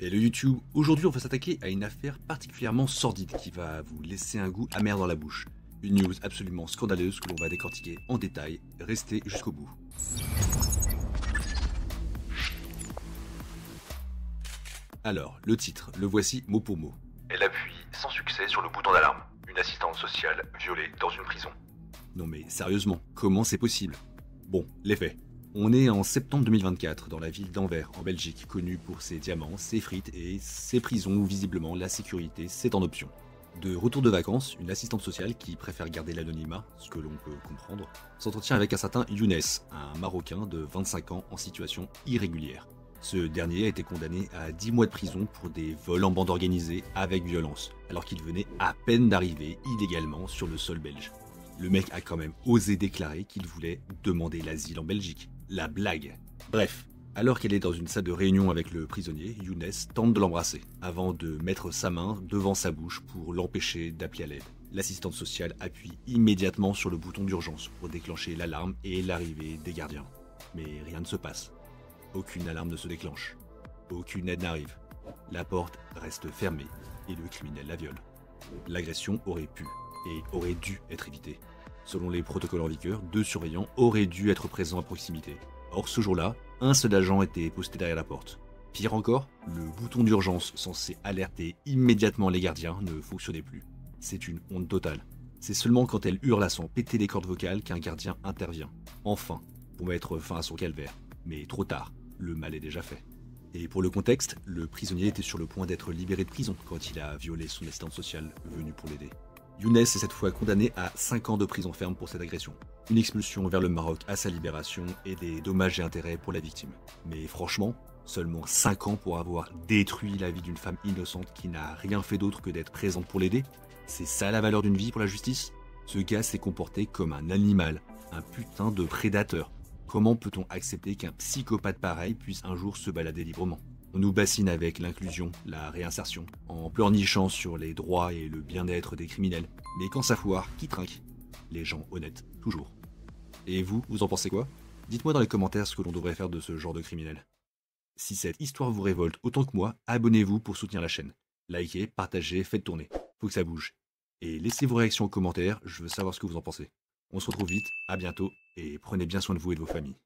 Et le YouTube, aujourd'hui on va s'attaquer à une affaire particulièrement sordide qui va vous laisser un goût amer dans la bouche. Une news absolument scandaleuse que l'on va décortiquer en détail. Restez jusqu'au bout. Alors, le titre, le voici mot pour mot. Elle appuie sans succès sur le bouton d'alarme. Une assistante sociale violée dans une prison. Non mais sérieusement, comment c'est possible? Bon, les faits. On est en septembre 2024 dans la ville d'Anvers, en Belgique, connue pour ses diamants, ses frites et ses prisons où visiblement la sécurité c'est en option. De retour de vacances, une assistante sociale qui préfère garder l'anonymat, ce que l'on peut comprendre, s'entretient avec un certain Younes, un Marocain de 25 ans en situation irrégulière. Ce dernier a été condamné à 10 mois de prison pour des vols en bande organisée avec violence, alors qu'il venait à peine d'arriver illégalement sur le sol belge. Le mec a quand même osé déclarer qu'il voulait demander l'asile en Belgique. La blague. Bref, alors qu'elle est dans une salle de réunion avec le prisonnier, Younes tente de l'embrasser, avant de mettre sa main devant sa bouche pour l'empêcher d'appeler à l'aide. L'assistante sociale appuie immédiatement sur le bouton d'urgence pour déclencher l'alarme et l'arrivée des gardiens. Mais rien ne se passe. Aucune alarme ne se déclenche. Aucune aide n'arrive. La porte reste fermée et le criminel la viole. L'agression aurait pu et aurait dû être évitée. Selon les protocoles en vigueur, 2 surveillants auraient dû être présents à proximité. Or ce jour-là, un seul agent était posté derrière la porte. Pire encore, le bouton d'urgence censé alerter immédiatement les gardiens ne fonctionnait plus. C'est une honte totale. C'est seulement quand elle hurle à s'en péter les cordes vocales qu'un gardien intervient. Enfin, pour mettre fin à son calvaire. Mais trop tard, le mal est déjà fait. Et pour le contexte, le prisonnier était sur le point d'être libéré de prison quand il a violé son assistante sociale venue pour l'aider. Younes est cette fois condamné à 5 ans de prison ferme pour cette agression. Une expulsion vers le Maroc à sa libération et des dommages et intérêts pour la victime. Mais franchement, seulement 5 ans pour avoir détruit la vie d'une femme innocente qui n'a rien fait d'autre que d'être présente pour l'aider? C'est ça la valeur d'une vie pour la justice? Ce gars s'est comporté comme un animal, un putain de prédateur. Comment peut-on accepter qu'un psychopathe pareil puisse un jour se balader librement? On nous bassine avec l'inclusion, la réinsertion, en pleurnichant sur les droits et le bien-être des criminels. Mais quand ça foire, qui trinque? Les gens honnêtes, toujours. Et vous, vous en pensez quoi? Dites-moi dans les commentaires ce que l'on devrait faire de ce genre de criminel. Si cette histoire vous révolte autant que moi, abonnez-vous pour soutenir la chaîne. Likez, partagez, faites tourner. Faut que ça bouge. Et laissez vos réactions en commentaire, je veux savoir ce que vous en pensez. On se retrouve vite, à bientôt, et prenez bien soin de vous et de vos familles.